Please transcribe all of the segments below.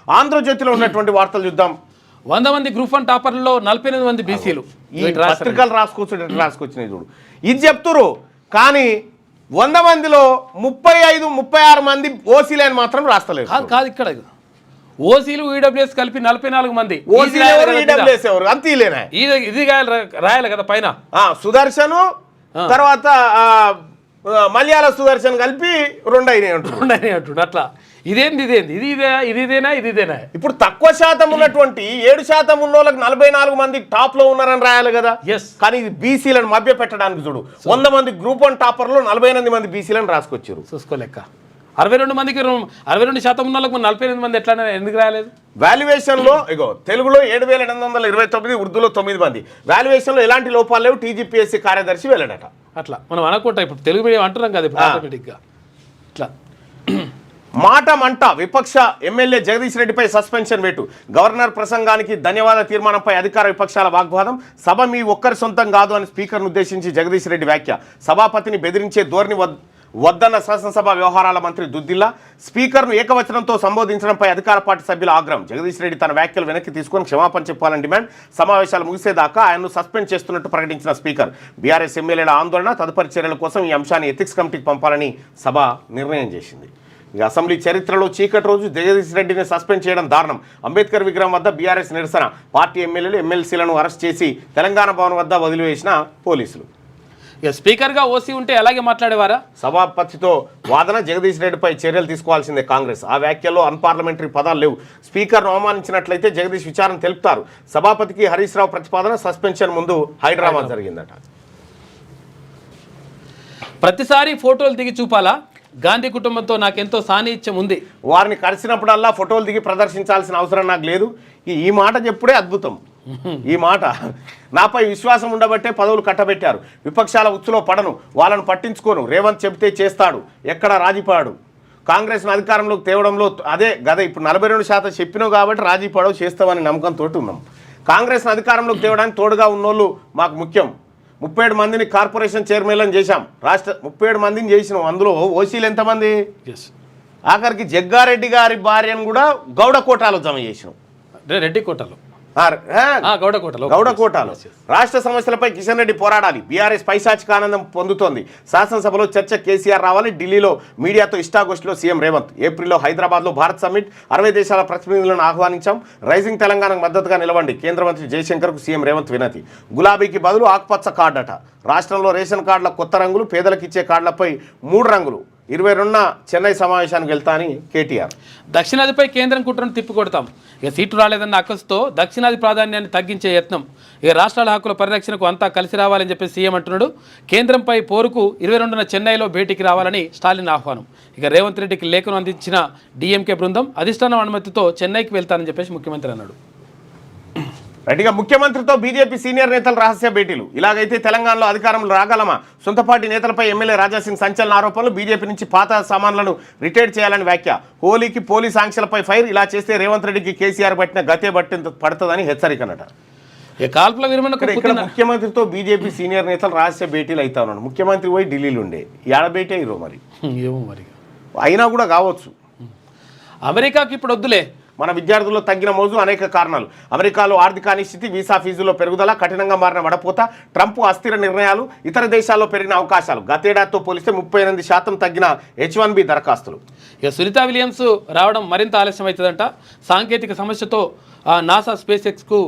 ఆంధ్రజ్యోతిలో ఉన్నటువంటి వార్తలు చూద్దాం. 100 మంది గ్రూప్ 1 టాపర్లలో 48 మంది బీసీలు. ఈ పత్రికలు రాసుకొచ్చినాయి చూడు, ఇది చెప్తురు. కానీ 100 మందిలో 35-36 మంది ఓసీలే అని మాత్రం రాస్తలేదు. కాదు ఇక్కడ ఓసీలు ఈడబ్ల్యూఎస్ కలిపి 44 మంది. ఇది రాయాలి కదా పైన. సుదర్శను తర్వాత మలయాళ సుదర్శన్ కలిపి 2 అయినాయి అంటుండు. అట్లా ఇదేనా. ఇప్పుడు తక్కువ శాతం ఉన్నటువంటి 7% ఉన్న వాళ్ళకి 44 మంది టాప్ లో ఉన్నారని రాయాలి కదా. కానీ ఇది బీసీలను మభ్య పెట్టడానికి చూడు, 100 మంది గ్రూప్ 1 టాపర్లో 48 మంది బీసీలను రాసుకొచ్చారు. చూసుకోలేక 62% ఉన్న వాళ్ళకి 48 మంది ఎట్లా ఎందుకు రాలేదు? వాల్యుయేషన్ లో ఇగో తెలుగులో 7,829, ఉర్దూలో 9 మంది. వాల్యుయేషన్ లో ఎలాంటి లోపాలు లేవు. టీజీపీఎస్సీ కార్యదర్శి వెళ్ళడట. అట్లా మనం అనుకుంటా. ఇప్పుడు తెలుగు మీడియం అంటున్నాం కదా ఇప్పుడు ఆటోమేటిక్గా ఇట్లా. మాట మంట విపక్ష ఎమ్మెల్యే జగదీష్ రెడ్డిపై సస్పెన్షన్ వేటు. గవర్నర్ ప్రసంగానికి ధన్యవాద తీర్మానంపై అధికార విపక్షాల వాగ్వాదం. సభ మీ ఒక్కరి సొంతం కాదు అని స్పీకర్ను ఉద్దేశించి జగదీష్ రెడ్డి వ్యాఖ్య. సభాపతిని బెదిరించే ధోరణి వద్దన్న శాసనసభ వ్యవహారాల మంత్రి దుద్దిల్లా. స్పీకర్ను ఏకవచనంతో సంబోధించడంపై అధికార పార్టీ సభ్యుల ఆగ్రహం. జగదీష్ రెడ్డి తన వ్యాఖ్యలు వెనక్కి తీసుకొని క్షమాపణ చెప్పాలని డిమాండ్. సమావేశాలు ముగిసేదాకా ఆయన్ను సస్పెండ్ చేస్తున్నట్టు ప్రకటించిన స్పీకర్. బీఆర్ఎస్ ఎమ్మెల్యేల ఆందోళన, తదుపరి చర్యల కోసం ఈ అంశాన్ని ఎథిక్స్ కమిటీకి పంపాలని సభ నిర్ణయం చేసింది. అసెంబ్లీ చరిత్రలో చీకటి రోజు జగదీష్ రెడ్డిని సస్పెండ్ చేయడం దారుణం. అంబేద్కర్ విగ్రహం వద్ద బీఆర్ఎస్ నిరసన. పార్టీ ఎమ్మెల్యేలు ఎమ్మెల్సీలను అరెస్ట్ చేసి తెలంగాణ భవన్ వద్ద వదిలివేసిన పోలీసులు. స్పీకర్గా ఓసీ ఉంటే అలాగే మాట్లాడేవారా? సభాపతితో వాదన. జగదీష్ రెడ్డిపై చర్యలు తీసుకోవాల్సిందే కాంగ్రెస్. ఆ వ్యాఖ్యల్లో అన్పార్లమెంటరీ పదాలు లేవు. స్పీకర్ను అవమానించినట్లయితే జగదీష్ విచారణ తెలుపుతారు. సభాపతికి హరీష్ రావు ప్రతిపాదన. సస్పెన్షన్ ముందు హైదరాబాద్ జరిగిందట. ప్రతిసారి ఫోటోలు దిగి చూపాలా? గాంధీ కుటుంబంతో నాకెంతో సాన్నిహిత్యం ఉంది. వారిని కలిసినప్పుడల్లా ఫోటోలు దిగి ప్రదర్శించాల్సిన అవసరం నాకు లేదు. ఈ మాట చెప్పుడే అద్భుతం. ఈ మాట నాపై విశ్వాసం ఉండబట్టే పదవులు కట్టబెట్టారు. విపక్షాల ఉచ్చులో పడను, వాళ్ళను పట్టించుకోను. రేవంత్ చెబితే చేస్తాడు, ఎక్కడ రాజీపడాడు. కాంగ్రెస్ను అధికారంలోకి తేవడంలో అదే గద. ఇప్పుడు 42% చెప్పినావు కాబట్టి రాజీపడవు చేస్తామని నమ్మకంతో ఉన్నాం. కాంగ్రెస్ను అధికారంలోకి తేవడానికి తోడుగా ఉన్నోళ్ళు మాకు ముఖ్యం. 37 మందిని కార్పొరేషన్ చైర్మన్లను చేశాం. 37 మందిని చేసినాం. అందులో ఓసీలు ఎంతమంది? ఆఖరికి జగ్గారెడ్డి గారి భార్యను కూడా గౌడ కోటాలో జమ చేసినాం. రెడ్డి కోటాలో గౌడ కోటాలో. రాష్ట్ర సమస్యలపై కిషన్ రెడ్డి పోరాడాలి. బీఆర్ఎస్ పైశాచిక ఆనందం పొందుతోంది. శాసనసభలో చర్చ కేసీఆర్ రావాలి. ఢిల్లీలో మీడియాతో ఇష్టాగోష్ఠిలో సీఎం రేవంత్. ఏప్రిల్లో హైదరాబాద్లో భారత్ సమ్మిట్. 60 దేశాల ప్రతినిధులను ఆహ్వానించాం. రైజింగ్ తెలంగాణకు మద్దతుగా నిలవండి. కేంద్ర మంత్రి జయశంకర్కు సీఎం రేవంత్ వినతి. గులాబీకి బదులు ఆకుపచ్చ కార్డట. రాష్ట్రంలో రేషన్ కార్డుల కొత్త రంగులు. పేదలకు ఇచ్చే కార్డులపై 3 రంగులు. 22న చెన్నై సమావేశానికి వెళ్తా అని కేటీఆర్. దక్షిణాదిపై కేంద్రం కుట్రను తిప్పికొడతాం. ఇక సీటు రాలేదన్న అక్కసుతో దక్షిణాది ప్రాధాన్యాన్ని తగ్గించే యత్నం. ఇక రాష్ట్రాల హక్కుల పరిరక్షణకు అంతా కలిసి రావాలని చెప్పి సీఎం అంటున్నాడు. కేంద్రంపై పోరుకు 22న చెన్నైలో భేటీకి రావాలని స్టాలిన్ ఆహ్వానం. ఇక రేవంత్ రెడ్డికి లేఖను అందించిన డీఎంకే బృందం అధిష్టానం అనుమతితో చెన్నైకి వెళ్తానని చెప్పేసి ముఖ్యమంత్రి అన్నాడు. రైట్గా ముఖ్యమంత్రితో బీజేపీ సీనియర్ నేతల రహస్య భేటీలు. ఇలాగైతే తెలంగాణలో అధికారంలో రాగలమా? సొంత పార్టీ నేతలపై ఎమ్మెల్యే రాజాసింగ్ సంచలన ఆరోపణలు. బీజేపీ నుంచి పాత సామాన్లను రిటైర్ చేయాలని వ్యాఖ్య. హోలీకి పోలీస్ ఆంక్షలపై ఫైర్. ఇలా చేస్తే రేవంత్ రెడ్డికి కేసీఆర్ పట్టిన గతే పడుతుందని హెచ్చరికనట. కాల్పుల విరమణకు ఇక్కడ ముఖ్యమంత్రితో బీజేపీ సీనియర్ నేతలు రహస్య భేటీలు అవుతా ఉన్నాడు. ముఖ్యమంత్రి పోయి ఢిల్లీలో ఉండే ఏడ భేటీ అయ్యారో మరి. ఏమో మరి అయినా కూడా కావచ్చు. అమెరికాకి ఇప్పుడు వద్దులే. మన విద్యార్థుల్లో తగ్గిన మోజు అనేక కారణాలు. అమెరికాలో ఆర్థిక అనిశ్చితి, వీసా ఫీజులో పెరుగుదల, కఠినంగా మారిన వడపోత, ట్రంప్ అస్థిర నిర్ణయాలు, ఇతర దేశాల్లో పెరిగిన అవకాశాలు. గతేడాదితో పోలిస్తే 38% తగ్గిన H1B దరఖాస్తులు. ఇక సునీతా విలియమ్స్ రావడం మరింత ఆలస్యం అవుతుందంట. సాంకేతిక సమస్యతో నాసా స్పేస్ ఎక్స్కు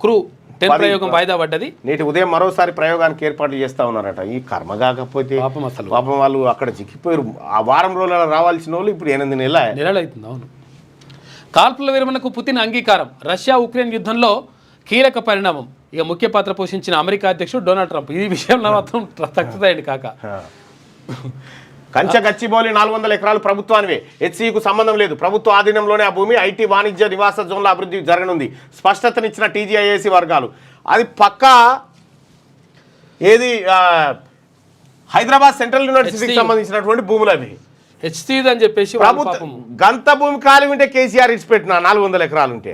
క్రూ 10 ప్రయోగం వాయిదా పడ్డది. నేటి ఉదయం మరోసారి ప్రయోగానికి ఏర్పాట్లు చేస్తా ఉన్నారట. ఈ కర్మ కాకపోతే పాపం వాళ్ళు అక్కడ చిక్కిపోయారు. ఆ వారం రోజుల రావాల్సిన వాళ్ళు ఇప్పుడు 8 నెలలు అవుతుంది. అవును. కాల్పుల విరమణకు పుతిన్ అంగీకారం. రష్యా ఉక్రెయిన్ యుద్ధంలో కీలక పరిణామం. ఇక ముఖ్య పాత్ర పోషించిన అమెరికా అధ్యక్షుడు డొనాల్డ్ ట్రంప్. ఈ విషయంలో మాత్రం తక్కువదండి కాక. కంచె గచ్చిబౌలి 400 ఎకరాలు ప్రభుత్వానివే. హెచ్సికు సంబంధం లేదు. ప్రభుత్వ ఆధీనంలోనే ఆ భూమి. ఐటీ, వాణిజ్య, నివాస జోన్ల అభివృద్ధి జరగనుంది. స్పష్టతనిచ్చిన టీజీఐఏసీ వర్గాలు. అది పక్కా ఏది హైదరాబాద్ సెంట్రల్ యూనివర్సిటీకి సంబంధించినటువంటి భూములు అవి. హెచ్సి అని చెప్పేసి ప్రభుత్వం గంత భూమి ఖాళీ ఉంటే కేసీఆర్ ఇచ్చిపెట్టిన 400 ఎకరాలు ఉంటే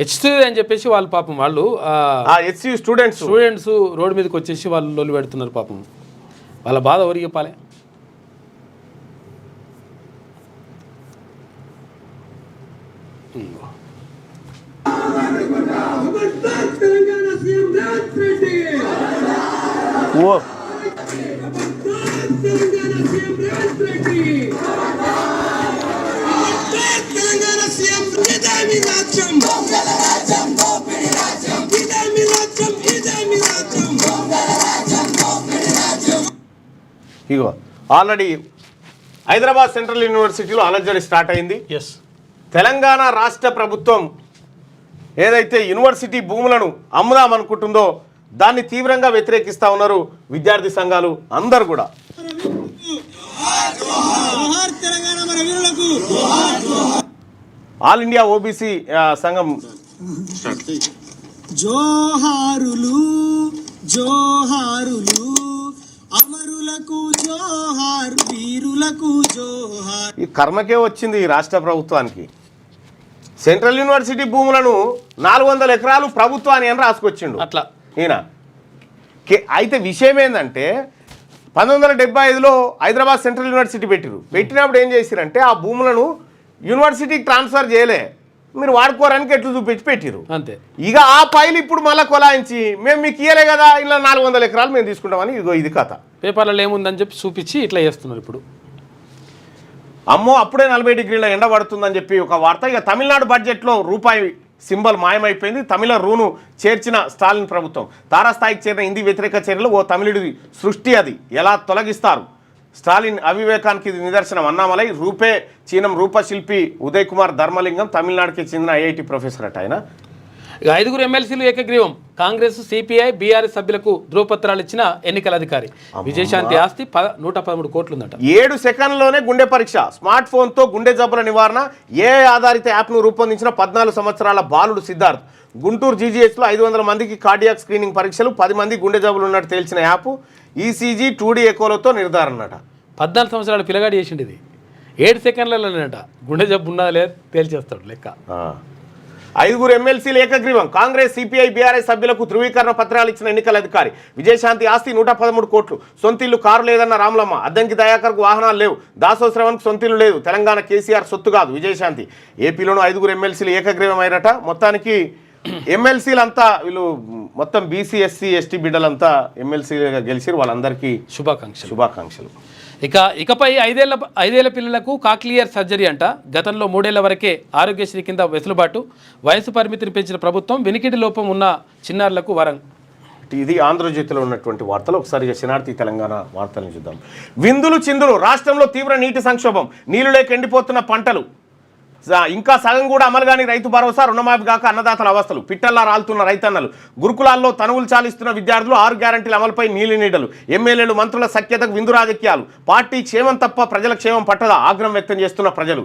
హెచ్సి అని చెప్పేసి వాళ్ళు పాపం వాళ్ళు హెచ్సి స్టూడెంట్స్ రోడ్డు మీదకి వచ్చేసి వాళ్ళు లొల్లి పెడుతున్నారు. పాపం వాళ్ళ బాధ ఎవరికి చెప్పాలి? తెలంగాణ సీఎం రేవంత్ రెడ్డి ఓ తెలంగాణ సీఎం రేవంత్ రెడ్డి తెలంగాణ సీఎం ఇదే మీ రాజ్యం ఇదే మీ రాజ్యం ఇదే మీ రాజ్యం ఇగో ఆల్రెడీ హైదరాబాద్ సెంట్రల్ యూనివర్సిటీలో అలజడి స్టార్ట్ అయింది. ఎస్, తెలంగాణ రాష్ట్ర ప్రభుత్వం ఏదైతే యూనివర్సిటీ భూములను అమ్ముదామనుకుంటుందో దాన్ని తీవ్రంగా వ్యతిరేకిస్తూ ఉన్నారు విద్యార్థి సంఘాలు అందరు కూడా. తెలంగాణ మన వీరులకు ఆల్ ఇండియా ఓబీసీ సంఘం జోహారులు జోహారులు అమరులకు జోహార్ వీరులకు జోహార్. ఈ కర్మకే వచ్చింది ఈ రాష్ట్ర ప్రభుత్వానికి. సెంట్రల్ యూనివర్సిటీ భూములను 400 ఎకరాలు ప్రభుత్వాన్ని అని రాసుకొచ్చిండు అట్లా ఈయన. అయితే విషయం ఏంటంటే 1975లో హైదరాబాద్ సెంట్రల్ యూనివర్సిటీ పెట్టినప్పుడు ఏం చేసిరంటే ఆ భూములను యూనివర్సిటీకి ట్రాన్స్ఫర్ చేయలే, మీరు వాడుకోవడానికి ఎట్లు చూపించి పెట్టిరు అంతే. ఇక ఆ పైలు ఇప్పుడు మళ్ళీ కొలాయించి మేము మీకు ఇయ్యలే కదా ఇలా 400 ఎకరాలు మేము తీసుకుంటామని ఇగో ఇది కథ. పేపర్లలో ఏముందని చెప్పి చూపించి ఇట్లా చేస్తున్నారు ఇప్పుడు. అమ్మో అప్పుడే 40 డిగ్రీల ఎండ పడుతుందని చెప్పి ఒక వార్త. ఇక తమిళనాడు బడ్జెట్లో రూపాయి సింబల్ మాయమైపోయింది. తమిళ రూను చేర్చిన స్టాలిన్ ప్రభుత్వం. తారాస్థాయికి చేరిన హిందీ వ్యతిరేక చర్యలు ఓ తమిళుడి సృష్టి, అది ఎలా తొలగిస్తారు? స్టాలిన్ అవివేకానికి ఇది నిదర్శనం. అన్నామలై రూపే చీనం రూపశిల్పి ఉదయ్ కుమార్ ధర్మలింగం తమిళనాడుకి చెందిన ఐఐటి ప్రొఫెసర్ అట ఆయన. ఇక 5 ఎమ్మెల్సీలు ఏకగ్రీవం. కాంగ్రెస్, సిపిఐ, బీఆర్ఎస్ సభ్యులకు ధృవపత్రాలు ఇచ్చిన ఎన్నికల అధికారి. విజయశాంతి ఆస్తి 113 కోట్లు ఉందట. 7 సెకండ్లోనే గుండె పరీక్ష. స్మార్ట్ ఫోన్తో గుండె జబ్బుల నివారణ ఏఐ ఆధారిత యాప్ను రూపొందించిన 14 సంవత్సరాల బాలుడు సిద్ధార్థ్. గుంటూరు జీజీహెచ్లో 500 మందికి కార్డియాక్ స్క్రీనింగ్ పరీక్షలు, 10 మంది గుండె జబ్బులు ఉన్నట్టు తేల్చిన యాప్. ECG 2D ఎకోలతో నిర్ధారణట. 14 సంవత్సరాల పిల్లగాడు చేసిండు ఇది. 7 సెకండ్లలోనేట గుండె జబ్బు ఉన్నదా లేదా తేల్చేస్తాడు లెక్క. 5 ఎమ్మెల్సీలు ఏకగ్రీవం. కాంగ్రెస్, సిపిఐ, బీఆర్ఎస్ సభ్యులకు ధృవీకరణ పత్రాలు ఇచ్చిన ఎన్నికల అధికారి. విజయశాంతి ఆస్తి 113 కోట్లు. సొంతిల్లు కారు లేదన్న రామలమ్మ. అద్దంకి దయాకర్కు వాహనాలు లేవు. దాసో శ్రవణ్కు సొంతిల్లు లేదు. తెలంగాణ కేసీఆర్ సొత్తు కాదు విజయశాంతి. ఏపీలోనూ 5 ఎమ్మెల్సీలు ఏకగ్రీవం అయ్యారట. మొత్తానికి ఎమ్మెల్సీలంతా వీళ్ళు మొత్తం బీసీ, ఎస్సీ, ఎస్టీ బిడ్డలంతా ఎమ్మెల్సీగా గెలిచి వాళ్ళందరికీ శుభాకాంక్షలు. ఇకపై 5 ఏళ్ల పిల్లలకు కాక్లియర్ సర్జరీ అంట. గతంలో 3 ఏళ్ల వరకే ఆరోగ్యశ్రీ కింద వెసులుబాటు. వయసు పరిమితిని పెంచిన ప్రభుత్వం వినికిడి లోపం ఉన్న చిన్నారులకు వరం. ఇది ఆంధ్రజ్యోతిలో ఉన్నటువంటి వార్తలు. ఒకసారి శనార్థి తెలంగాణ వార్తలను చూద్దాం. విందులు చిందులు. రాష్ట్రంలో తీవ్ర నీటి సంక్షోభం. నీళ్లు లేక ఎండిపోతున్న పంటలు. ఇంకా సగం కూడా అమలు కాని రైతు భరోసా. రుణమాఫీ కాక అన్నదాతల అవస్థలు. పిట్టల్లా రాలుతున్న రైతన్నలు. గురుకులాల్లో తనువులు చాలిస్తున్న విద్యార్థులు. 6 గ్యారంటీల అమలుపై నీలినీడలు. ఎమ్మెల్యేలు, మంత్రుల సఖ్యతకు విందు రాజకీయాలు. పార్టీ క్షేమం తప్ప ప్రజల క్షేమం పట్టదా? ఆగ్రహం వ్యక్తం చేస్తున్న ప్రజలు.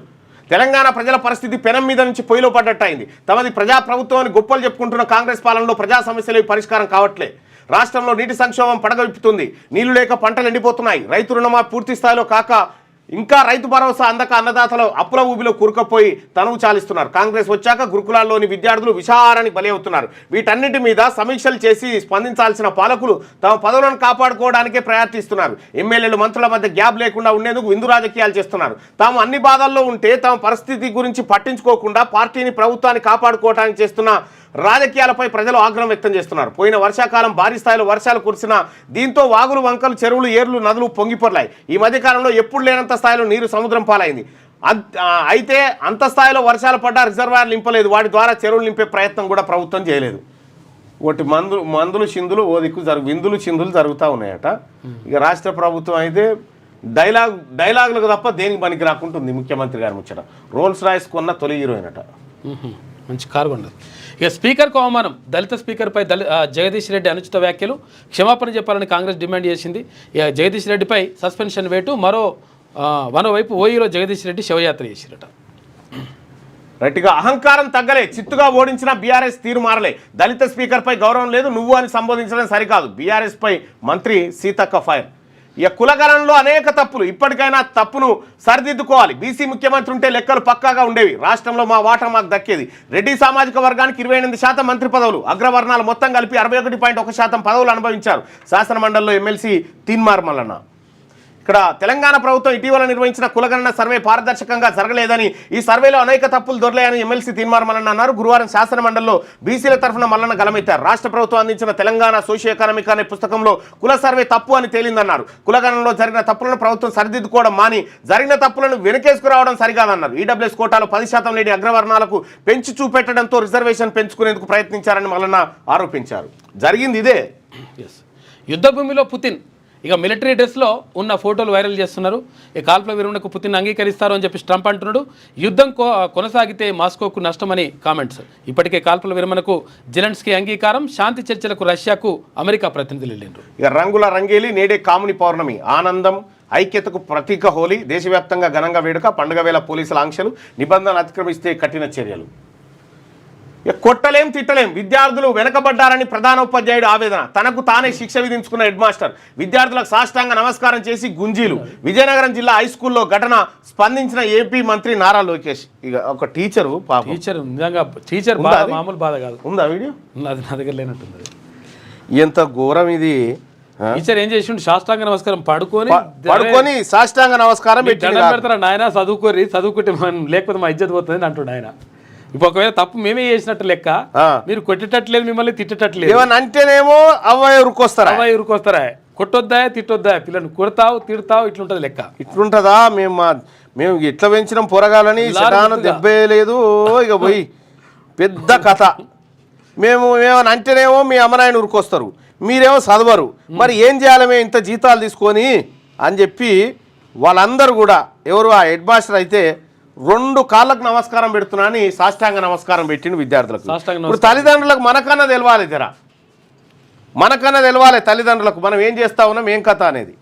తెలంగాణ ప్రజల పరిస్థితి పెనం మీద నుంచి పొయ్యిలో పడ్డట్టయింది. తమది ప్రజాప్రభుత్వం అని గొప్పలు చెప్పుకుంటున్న కాంగ్రెస్ పాలనలో ప్రజా సమస్యలు పరిష్కారం కావట్లే. రాష్ట్రంలో నీటి సంక్షోభం పడగవిప్పుతుంది. నీళ్లు లేక పంటలు ఎండిపోతున్నాయి. రైతు రుణమాఫీ పూర్తి స్థాయిలో కాక ఇంకా రైతు భరోసా అందక అన్నదాతలు అప్పుల ఊబిలో కూరుకుపోయి తనువు చాలిస్తున్నారు. కాంగ్రెస్ వచ్చాక గురుకులాల్లోని విద్యార్థులు విషాహారానికి బలి అవుతున్నారు. వీటన్నిటి మీద సమీక్షలు చేసి స్పందించాల్సిన పాలకులు తమ పదవులను కాపాడుకోవడానికే ప్రయత్నిస్తున్నారు. ఎమ్మెల్యేలు, మంత్రుల మధ్య గ్యాప్ లేకుండా ఉండేందుకు విందు రాజకీయాలు చేస్తున్నారు. తాము అన్ని బాధల్లో ఉంటే తమ పరిస్థితి గురించి పట్టించుకోకుండా పార్టీని, ప్రభుత్వాన్ని కాపాడుకోవడానికి చేస్తున్న రాజకీయాలపై ప్రజలు ఆగ్రహం వ్యక్తం చేస్తున్నారు. పోయిన వర్షాకాలం భారీ స్థాయిలో వర్షాలు కురిసిన దీంతో వాగులు, వంకలు, చెరువులు, ఏర్లు, నదులు పొంగిపొర్లాయి. ఈ మధ్యకాలంలో ఎప్పుడు లేనంత స్థాయిలో నీరు సముద్రం పాలైంది. అయితే అంత స్థాయిలో వర్షాలు పడ్డా రిజర్వాయర్లు నింపలేదు. వాటి ద్వారా చెరువులు నింపే ప్రయత్నం కూడా ప్రభుత్వం చేయలేదు. ఒకటి మందులు చిందులు ఓ దిక్కు విందులు చిందులు జరుగుతూ ఉన్నాయట. ఇక రాష్ట్ర ప్రభుత్వం అయితే డైలాగులకు తప్ప దేనికి పనికి రాకుంటుంది. ముఖ్యమంత్రి గారు ముచ్చట. రోల్స్ రాయిస్ కొన్న తొలి హీరోయిన్ అట. మంచి కారు ఉండదు. ఇక స్పీకర్కు అవమానం. దళిత స్పీకర్పై జగదీష్ రెడ్డి అనుచిత వ్యాఖ్యలు. క్షమాపణ చెప్పాలని కాంగ్రెస్ డిమాండ్ చేసింది. ఇక జగదీష్ రెడ్డిపై సస్పెన్షన్ వేటు. మరోవైపు ఓయూలో జగదీష్ రెడ్డి శవయాత్ర చేసిరట. రైట్గా అహంకారం తగ్గలే. చిత్తుగా ఓడించిన బీఆర్ఎస్ తీరు మారలే. దళిత స్పీకర్పై గౌరవం లేదు, నువ్వు అని సంబోధించడం సరికాదు. బీఆర్ఎస్ పై మంత్రి సీతక్క ఫైర్. ఇక కులగణంలో అనేక తప్పులు. ఇప్పటికైనా తప్పును సరిదిద్దుకోవాలి. బీసీ ముఖ్యమంత్రి ఉంటే లెక్కలు పక్కాగా ఉండేవి. రాష్ట్రంలో మా వాటా మాకు దక్కేది. రెడ్డి సామాజిక వర్గానికి 28% మంత్రి పదవులు. అగ్రవర్ణాలు మొత్తం కలిపి 61.1% పదవులు అనుభవించారు. శాసనమండలిలో ఎమ్మెల్సీ తీన్మార్ మల్లన్న. ఇక్కడ తెలంగాణ ప్రభుత్వం ఇటీవల నిర్వహించిన కులగణన సర్వే పారదర్శకంగా జరగలేదని, ఈ సర్వేలో అనేక తప్పులు దొరలేదని ఎమ్మెల్సీ తీన్మార్ మల్లన్న అన్నారు. గురువారం శాసన మండలిలో బీసీల తరఫున మల్లన్న గలమెత్తారు. రాష్ట్ర ప్రభుత్వం అందించిన తెలంగాణ సోషియో ఎకనామిక్ అనే పుస్తకంలో కుల సర్వే తప్పు అని తేలిందన్నారు. కులగణనలో జరిగిన తప్పులను ప్రభుత్వం సరిదిద్దుకోవడం మాని జరిగిన తప్పులను వెనకేసుకురావడం సరికాదన్నారు. ఈడబ్ల్యూఎస్ కోటాలో 10% లేని అగ్రవర్ణాలకు పెంచి చూపెట్టడంతో రిజర్వేషన్ పెంచుకునేందుకు ప్రయత్నించారని మల్లన్న ఆరోపించారు. జరిగింది ఇదే. యుద్ధ భూమిలో పుతిన్ ఇక మిలిటరీ డ్రెస్లో ఉన్న ఫోటోలు వైరల్ చేస్తున్నారు. ఈ కాల్పుల విరమణకు పుతిన్ అంగీకరిస్తారు అని చెప్పి ట్రంప్ అంటున్నాడు. యుద్ధం కొనసాగితే మాస్కోకు నష్టమని కామెంట్స్. ఇప్పటికే కాల్పుల విరమణకు జెలెన్స్కీ అంగీకారం. శాంతి చర్చలకు రష్యాకు అమెరికా ప్రతినిధులు వెళ్ళిండ్రు. ఇక రంగుల రంగేలి నేడే కాముని పౌర్ణమి, ఆనందం ఐక్యతకు ప్రతీక హోలీ. దేశవ్యాప్తంగా ఘనంగా వేడుక. పండుగ వేళ పోలీసుల ఆంక్షలు, నిబంధనలు అతిక్రమిస్తే కఠిన చర్యలు. కొట్టలేం తిట్టలేం, విద్యార్థులు వెనకబడ్డారని ప్రధానోపాధ్యాయుడు ఆవేదన. తనకు తానే శిక్ష విధించుకున్న హెడ్ మాస్టర్ విద్యార్థులకు సాష్టాంగ నమస్కారం చేసి గుంజీలు. విజయనగరం జిల్లా హైస్కూల్లో ఘటన స్పందించిన ఏపీ మంత్రి నారా లోకేష్. ఇక ఒక టీచరు నిజంగా టీచర్ మామూలు బాధ కాదు. ఉందా వీడియో? అది నా దగ్గర లేనట్టుంది. ఎంత ఘోరం ఇది. టీచర్ ఏం చేసిండు? సాష్టాంగ నమస్కారం పడుకొని సాష్టాంగ నమస్కారం పెడతారా నాయన, చదువుకుంటే లేకపోతే మా ఇజ్జత్ పోతుంది అంటుండు ఆయన. ఇప్పుడు ఒకవేళ తప్పు మేమే చేసినట్టు లెక్క, మీరు కొట్టేటట్లేదు, మిమ్మల్ని తిట్టేటట్లేదు. ఏమన్నా అంటేనేమో అవ్వాయి ఉరుకొస్తారా, కొట్టొద్దా తిట్టొద్దా, పిల్లలు కొడతావు తిడతావు, ఇట్లుంటది లెక్క. ఇట్లుంటదా? మేము ఇట్లా పెంచినాం పొరగాలని దెబ్బే లేదు. ఇక పోయి పెద్ద కథ. మేము ఏమని అంటేనేమో మీ అమ్మనాయన ఉరుకొస్తారు, మీరేమో చదవరు. మరి ఏం చేయాలి మేము ఇంత జీతాలు తీసుకొని అని చెప్పి వాళ్ళందరూ కూడా, ఎవరు ఆ హెడ్ మాస్టర్ అయితే 2 కాళ్ళకు నమస్కారం పెడుతున్నా అని సాష్టాంగ నమస్కారం పెట్టిండు విద్యార్థులకు. ఇప్పుడు తల్లిదండ్రులకు మనకన్నా తెలవాలి, మనకన్నా తెలవాలి తల్లిదండ్రులకు మనం ఏం చేస్తా ఉన్నాం, ఏం కథ అనేది.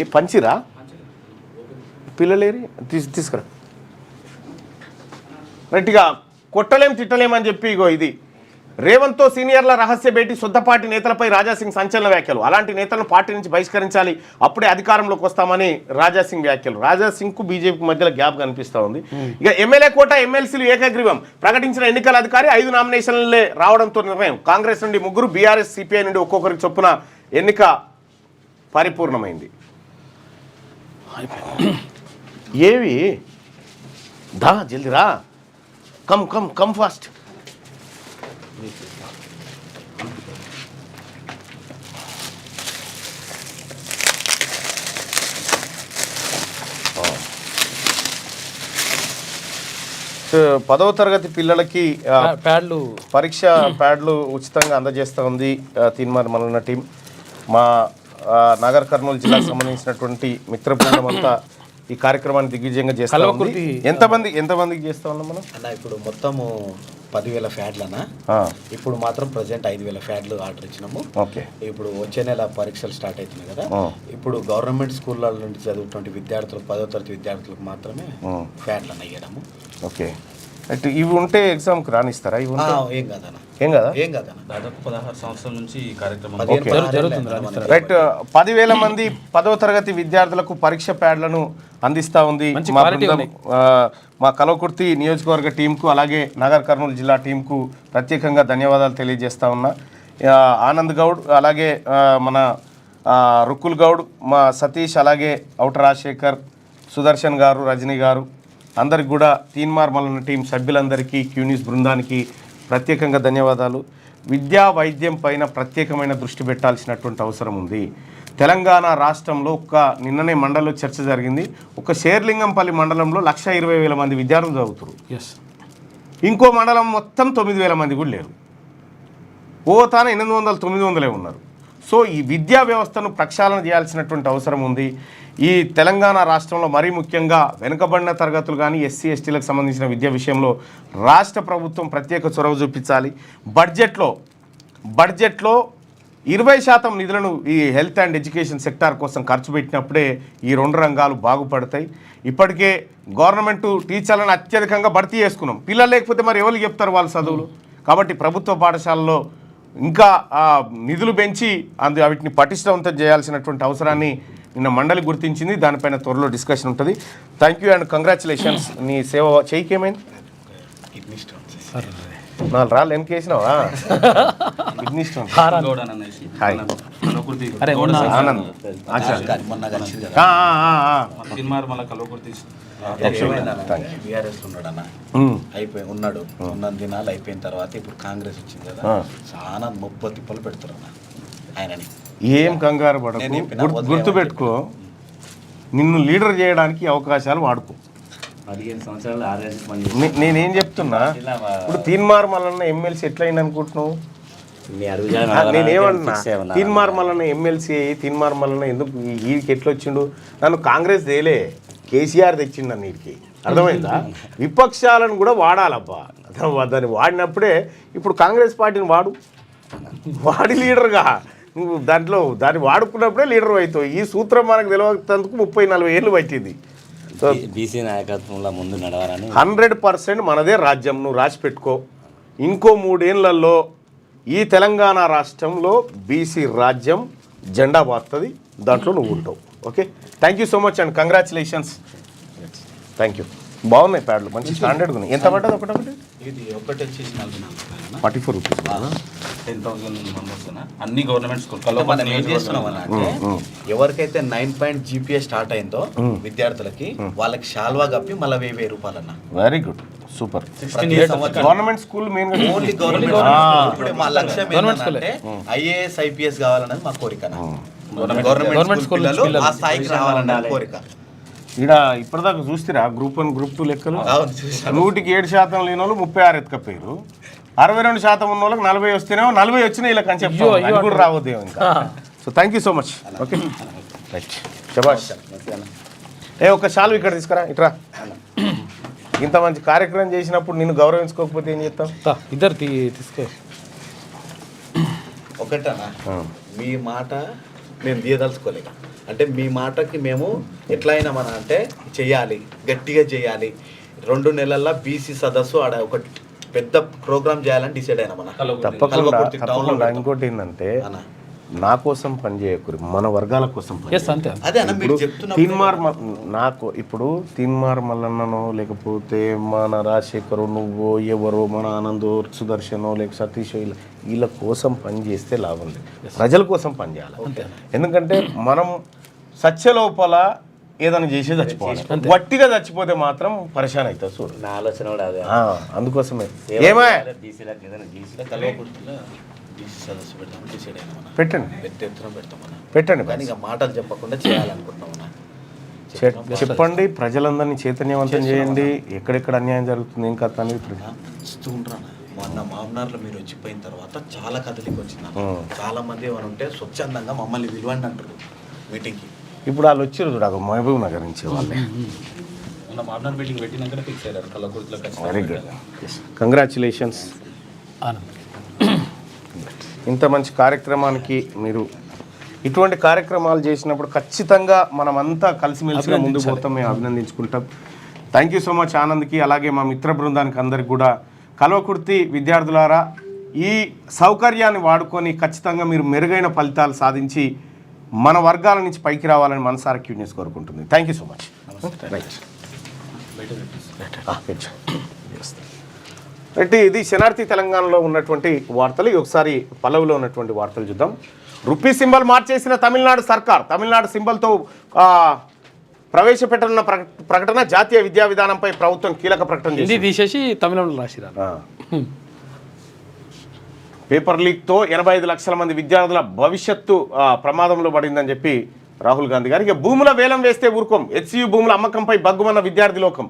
ఈ పంచిరా పిల్లలేరి తీసుకురా. రైట్గా కొట్టలేం తిట్టలేం అని చెప్పి ఇగో ఇది రేవంత్తో సీనియర్ల రహస్య భేటీ, సొంతపార్టీ నేతలపై రాజాసింగ్ సంచలన వ్యాఖ్యలు. అలాంటి నేతలను పార్టీ నుంచి బహిష్కరించాలి, అప్పుడే అధికారంలోకి వస్తామని రాజాసింగ్ వ్యాఖ్యలు. రాజాసింగ్కు బీజేపీ మధ్యలో గ్యాప్ కనిపిస్తూ ఉంది. ఇక ఎమ్మెల్యే కోట, ఎమ్మెల్సీలు ఏకగ్రీవం. ప్రకటించిన ఎన్నికల అధికారి 5 నామినేషన్లే రావడంతో నిర్ణయం. కాంగ్రెస్ నుండి 3, బీఆర్ఎస్ సిపిఐ నుండి ఒక్కొక్కరికి చొప్పున ఎన్నిక పరిపూర్ణమైంది. ఏవి దా జల్దీ రా, కమ్ ఫాస్ట్. పదవ తరగతి పిల్లలకి పరీక్ష ప్యాడ్లు ఉచితంగా అందజేస్తూ ఉంది తీన్మార్ మల్లన్న టీం. మా నాగర్ కర్నూలు జిల్లాకు సంబంధించినటువంటి మిత్ర బృందం అంతా ఈ కార్యక్రమాన్ని దిగ్విజయంగా చేస్తా ఉంది. ఎంతమందికి చేస్తా ఉన్నాం మనం అన్న? ఇప్పుడు మొత్తము 10,000 ఫ్యాడ్లనా? ఇప్పుడు మాత్రం ప్రజెంట్ 5,000 ఫ్యాడ్లు ఆర్డర్ ఇచ్చినాము. ఓకే. ఇప్పుడు వచ్చే నెల పరీక్షలు స్టార్ట్ అవుతున్నాయి కదా. ఇప్పుడు గవర్నమెంట్ స్కూళ్ళ నుండి చదువుతున్న విద్యార్థులు 10వ తరగతి విద్యార్థులకు మాత్రమే ఫ్యాడ్లను అయ్యడము. ఓకే. అంటే ఇవి ఉంటే ఎగ్జామ్కి రానిస్తారా? ఇవి ఏం కాదన్న, ఏం కాదన్న. దాదాపు 16 సంవత్సరాల నుంచి ఈ కార్యక్రమం జరుగుతుంది. రైట్. 10,000 మంది 10వ తరగతి విద్యార్థులకు పరీక్ష ప్యాడ్లను అందిస్తూ ఉంది మా బృందం. మా కల్వకుర్తి నియోజకవర్గ టీంకు అలాగే నాగర్ కర్నూలు జిల్లా టీంకు ప్రత్యేకంగా ధన్యవాదాలు తెలియజేస్తా ఉన్నా. ఆనంద్ గౌడ్, అలాగే మన రుక్కుల్ గౌడ్, మా సతీష్, అలాగే ఔట రాజశేఖర్, సుదర్శన్ గారు, రజనీ గారు, అందరికి కూడా తీన్మార్ మల్లన్న టీం సభ్యులందరికీ, క్యూన్యూస్ బృందానికి ప్రత్యేకంగా ధన్యవాదాలు. విద్యా వైద్యం పైన ప్రత్యేకమైన దృష్టి పెట్టాల్సినటువంటి అవసరం ఉంది. తెలంగాణ రాష్ట్రంలో నిన్ననే మండలంలో చర్చ జరిగింది. ఒక షేర్లింగంపల్లి మండలంలో 120,000 మంది విద్యార్థులు చదువుతారు. ఇంకో మండలం మొత్తం 9,000 మంది కూడా లేరు. తాను 800, 900 ఉన్నారు. సో ఈ విద్యా వ్యవస్థను ప్రక్షాళన చేయాల్సినటువంటి అవసరం ఉంది. ఈ తెలంగాణ రాష్ట్రంలో మరీ ముఖ్యంగా వెనుకబడిన తరగతులు కానీ ఎస్సీ ఎస్టీలకు సంబంధించిన విద్య విషయంలో రాష్ట్ర ప్రభుత్వం ప్రత్యేక చొరవ చూపించాలి. బడ్జెట్లో 20% నిధులను ఈ హెల్త్ అండ్ ఎడ్యుకేషన్ సెక్టార్ కోసం ఖర్చు పెట్టినప్పుడే ఈ 2 రంగాలు బాగుపడతాయి. ఇప్పటికే గవర్నమెంట్ టీచర్లను అత్యధికంగా భర్తీ చేసుకున్నాం. పిల్లలు లేకపోతే మరి ఎవరికి చెప్తారు వాళ్ళ చదువులు? కాబట్టి ప్రభుత్వ పాఠశాలలో ఇంకా నిధులు పెంచి వీటిని పటిష్టవంతం చేయాల్సినటువంటి అవసరాన్ని నిన్న మండలి గుర్తించింది. దానిపైన త్వరలో డిస్కషన్ ఉంటుంది. Thank you and congratulations. నీ సేవ చేయికేమైంది? Kidney stones. 4 రాళ్ళు వెనకేసినావా? Kidney stone. గౌడ్ అని అనేసి హాయ్. కల్వకుర్తి అరే, గౌడ సార్ ఆనంద్ ఆచార్య. మొన్న కలిసింది కదా. తిన్మార్ మళ్ళీ కల్వకుర్తి బీఆర్ఎస్ ఉన్నాడు అన్న, ఉన్నాడు ఉన్న దినాలు అయిపోయిన తర్వాత ఇప్పుడు కాంగ్రెస్ వచ్చింది కదా, చాలా 30 తిప్పలు పెడతారు అన్న ఆయనని. ఏం కంగారు పడకు, నేను చెప్పిన గుర్తుపెట్టుకో, నిన్ను లీడర్ చేయడానికి అవకాశాలు వాడుకో. 15 సంవత్సరాలు ఆర్ఎస్ పని నేనేం చెప్తున్నా, ఇప్పుడు తీన్మార్ మల్లన్న ఎమ్మెల్సీ ఎట్లయింది అనుకుంటున్నావు? మీ అడుగుజాడ నేనేమన్నా తీన్మార్ మల్లన్న ఎమ్మెల్సీ అయ్యి తీన్మార్ మల్లన్న ఎందుకు వీడికి ఎట్లా వచ్చిండు? నన్ను కాంగ్రెస్ తేలే, కేసీఆర్ తెచ్చిండు నన్ను వీడికి. అర్థమైందా? విపక్షాలను కూడా వాడాలబ్బా, దాన్ని వాడినప్పుడే ఇప్పుడు కాంగ్రెస్ పార్టీని వాడి లీడర్గా నువ్వు దాన్ని వాడుకున్నప్పుడే లీడర్ అవుతావు. ఈ సూత్రం మనకు తెలియనందుకు 30-40 ఏళ్ళు పట్టింది. సో బీసీ నాయకత్వంలో ముందు నడవాలని 100% మనదే రాజ్యం, నువ్వు రాసి పెట్టుకో. ఇంకో 3 ఏళ్లలో ఈ తెలంగాణ రాష్ట్రంలో బీసీ రాజ్యం జెండా పారుతుంది, దాంట్లో నువ్వు ఉంటావు. Okay, thank you so much and congratulations. Thank you. బాగున్నాయి ప్యాడ్లు, మంచి స్టాండర్డ్గా ఉన్నాయి. ఎంత పడ్డది ఒకటి? ఇది ఒకటి వచ్చేసి 44 రూపీస్. 10,000 మెంబర్స్ అన్ని గవర్నమెంట్ స్కూల్ మనం ఏం చేస్తున్నాం అన్న అంటే, ఎవరికైతే 9 జీపీఏ స్టార్ట్ అయిందో విద్యార్థులకి వాళ్ళకి షాల్వా కప్పి మళ్ళీ 1000 రూపాయలు అన్న. Very good, super. ప్రతి సంవత్సరం government school main only government. ఇప్పుడు మా లక్ష్యం ఏంటంటే ఐఏఎస్ ఐపీఎస్ కావాలన్నది మా కోరిక. గవర్నమెంట్ స్కూల్ పిల్లలు ఆ స్థాయికి రావాలన్నది కోరిక. ఇక్కడ ఇప్పటిదాకా చూస్తారా గ్రూప్ 1 గ్రూప్ 2 లెక్కలు? 100కి 7% లేని వాళ్ళు 36 ఎత్తుకపోయారు. 62% ఉన్న వాళ్ళకి 40 వస్తేనేమో 40 వచ్చినాయి ఇలా అని చెప్తాను. అది కూడా రావద్దేమో ఇంకా. So thank you so much. Okay right, శభాష్. ఒక షాలు ఇక్కడ తీసుకురా, ఇట్రా. ఇంత మంచి కార్యక్రమం చేసినప్పుడు నిన్ను గౌరవించుకోకపోతే ఏం చేస్తాం? ఇద్దరు తీసుకో. ఒకటనా, మీ మాట మేము తీయదలుచుకోలేక, అంటే మీ మాటకి మేము ఎట్లా అయినా మన అంటే చెయ్యాలి, గట్టిగా చేయాలి. 2 నెలల్లో బీసీ సదస్సు ఆడ ఒక పెద్ద ప్రోగ్రామ్ చేయాలని డిసైడ్ అయినా మన. తప్పకుండా. ఇంకోటి ఏంటంటే, నా కోసం పనిచేయకూరి, మన వర్గాల కోసం ఇప్పుడు తీన్మార్ మల్లన్ననో లేకపోతే మన రాజశేఖరు, నువ్వు ఎవరో, మన ఆనందో, సుదర్శనో లేక సతీషో, వీళ్ళ కోసం పనిచేస్తే లాభం లేదు. ప్రజల కోసం పనిచేయాలి. ఎందుకంటే మనం సత్యలోపల ఏదైనా చేసి చచ్చిపోవాలి. గట్టిగా చచ్చిపోతే మాత్రం పరిశాన్ అవుతుంది. చూడు, నా ఆలోచన కూడా అదే. అందుకోసమే ఏమో పెట్టండి. కానీ ఇక మాటలు చెప్పకుండా చేయాలనుకుంటున్నాం. చెప్పండి, ప్రజలందరినీ చైతన్యవంతం చేయండి. ఎక్కడెక్కడ అన్యాయం జరుగుతుంది, ఏం కథ అనేది ఇస్తూ ఉంటాను. మొన్న మామనార్లో మీరు వచ్చిపోయిన తర్వాత చాలా కథలికి వచ్చిన చాలా మంది ఏమైనా ఉంటే స్వచ్ఛందంగా మమ్మల్ని విలువండి అంటారు మీటింగ్కి. ఇప్పుడు వాళ్ళు వచ్చారు చూడ, మహబూబ్ నగర్ నుంచి వాళ్ళే. మామనార్ మీటింగ్ పెట్టినాక ఫిక్స్ అయ్యారు కల్వకుర్తిలో. Very good, congratulations. ఇంత మంచి కార్యక్రమానికి మీరు ఇటువంటి కార్యక్రమాలు చేసినప్పుడు ఖచ్చితంగా మనమంతా కలిసిమెలిసిగా ముందుకు పోతాం. మేము అభినందించుకుంటాం. థ్యాంక్ యూ సో మచ్ ఆనంద్కి, అలాగే మా మిత్ర బృందానికి అందరికి కూడా. కల్వకుర్తి విద్యార్థులారా, ఈ సౌకర్యాన్ని వాడుకొని ఖచ్చితంగా మీరు మెరుగైన ఫలితాలు సాధించి మన వర్గాల నుంచి పైకి రావాలని మనసారా క్యూట్నెస్ కోరుకుంటుంది. Thank you so much. Right, అయితే ఇది శనార్థి తెలంగాణలో ఉన్నటువంటి వార్తలు. ఒకసారి పల్లవిలో ఉన్నటువంటి వార్తలు చూద్దాం. రూపీ సింబల్ మార్చేసిన తమిళనాడు సర్కార్. తమిళనాడు సింబల్తో ప్రవేశపెట్టనున్న ప్రకటన. జాతీయ విద్యా విధానంపై ప్రభుత్వం కీలక ప్రకటన చేసింది. తీసేసి తమిళంలో రాసిరా. పేపర్ లీక్తో 85 లక్షల మంది విద్యార్థుల భవిష్యత్తు ప్రమాదంలో పడిందని చెప్పి రాహుల్ గాంధీ గారు. ఇక భూముల వేలం వేస్తే ఊరుకోం. హెచ్సియు భూముల అమ్మకంపై బగ్గుమన్న విద్యార్థి లోకం.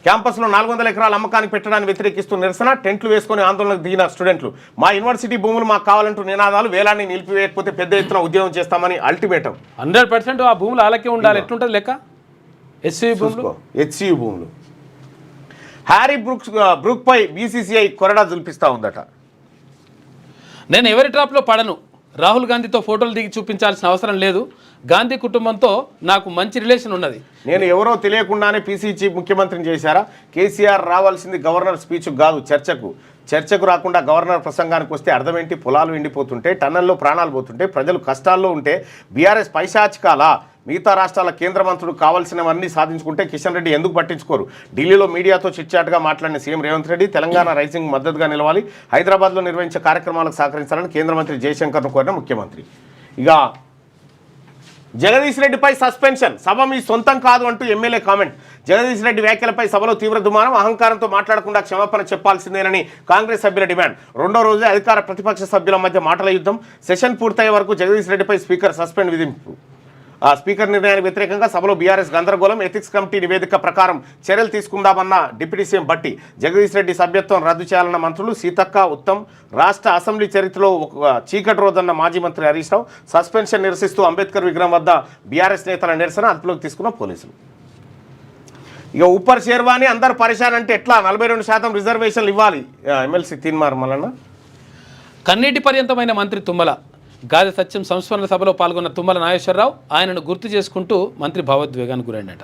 క్యాంపస్లో 400 ఎకరాల అమ్మకానికి పెట్టడాన్ని వ్యతిరేకిస్తూ నిరసన. టెంట్లు వేసుకొని ఆందోళనకు దిగిన స్టూడెంట్లు. మా యూనివర్సిటీ భూములు మాకు కావాలంటూ నినాదాలు. వేలాన్ని నిలిపివేయకపోతే పెద్ద ఎత్తున ఉద్యమం చేస్తామని అల్టిమేటం. 100% ఆ భూములు అలాగే ఉండాలి. ఎట్లుంటుంది లెక్క? హెచ్సియు భూములు. హ్యారీ బ్రూక్ పై బీసీసీఐ కొరడా జుల్పిస్తూ ఉందట. నేను ఎవరి ట్రాప్లో పడను. రాహుల్ గాంధీతో ఫోటోలు దిగి చూపించాల్సిన అవసరం లేదు. గాంధీ కుటుంబంతో నాకు మంచి రిలేషన్ ఉన్నది. నేను ఎవరో తెలియకుండానే పీసీ చీఫ్ ముఖ్యమంత్రిని చేశారా? కేసీఆర్ రావాల్సింది గవర్నర్ స్పీచ్కు కాదు, చర్చకు రాకుండా గవర్నర్ ప్రసంగానికి వస్తే అర్థం ఏంటి? పొలాలు ఎండిపోతుంటే, టన్నల్లో ప్రాణాలు పోతుంటే, ప్రజలు కష్టాల్లో ఉంటే బీఆర్ఎస్ పైశాచికాలా? మిగతా రాష్ట్రాల కేంద్ర మంత్రులు కావాల్సినవన్నీ సాధించుకుంటే కిషన్ రెడ్డి ఎందుకు పట్టించుకోరు? ఢిల్లీలో మీడియాతో చిట్చాటుగా మాట్లాడిన సీఎం రేవంత్ రెడ్డి తెలంగాణ రైజింగ్ మద్దతుగా నిలవాలి, హైదరాబాద్లో నిర్వహించే కార్యక్రమాలకు సహకరించాలని కేంద్ర మంత్రి జయశంకర్ను కోరిన ముఖ్యమంత్రి. ఇక జగదీష్ రెడ్డిపై సస్పెన్షన్, సభ మీ సొంతం కాదు అంటూ ఎమ్మెల్యే కామెంట్. జగదీష్ రెడ్డి వ్యాఖ్యలపై సభలో తీవ్ర దుమారం, అహంకారంతో మాట్లాడకుండా క్షమాపణ చెప్పాల్సిందేనని కాంగ్రెస్ సభ్యుల డిమాండ్. రెండో రోజే అధికార ప్రతిపక్ష సభ్యుల మధ్య మాటల యుద్ధం. సెషన్ పూర్తయ్యే వరకు జగదీష్ రెడ్డిపై స్పీకర్ సస్పెండ్ విధింపు. స్పీకర్ నిర్ణయానికి వ్యతిరేకంగా సభలో బీఆర్ఎస్ గందరగోళం. ఎథిక్స్ కమిటీ నివేదిక ప్రకారం చర్యలు తీసుకుందామన్న డిప్యూటీ సీఎం భట్టి. జగదీష్ రెడ్డి సభ్యత్వం రద్దు చేయాలన్న మంత్రులు సీతక్క, ఉత్తమ్. రాష్ట్ర అసెంబ్లీ చరిత్రలో ఒక చీకటి రోజన్న మాజీ మంత్రి హరీష్ రావు. సస్పెన్షన్ నిరసిస్తూ అంబేద్కర్ విగ్రహం వద్ద బీఆర్ఎస్ నేతల నిరసన, అదుపులోకి తీసుకున్న పోలీసులు. ఇక ఉప్పర్ షేర్వాణి అందరు పరిశాన్ అంటే ఎట్లా? 42% రిజర్వేషన్లు ఇవ్వాలి. ఎమ్మెల్సీ తీన్మార్ మల్లన్న. కన్నీటి పర్యంతమైన మంత్రి తుమ్మల. గాది సత్యం సంస్మరణ సభలో పాల్గొన్న తుమ్మల నాగేశ్వరరావు ఆయనను గుర్తు చేసుకుంటూ మంత్రి భావోద్వేగానికి గురైనట.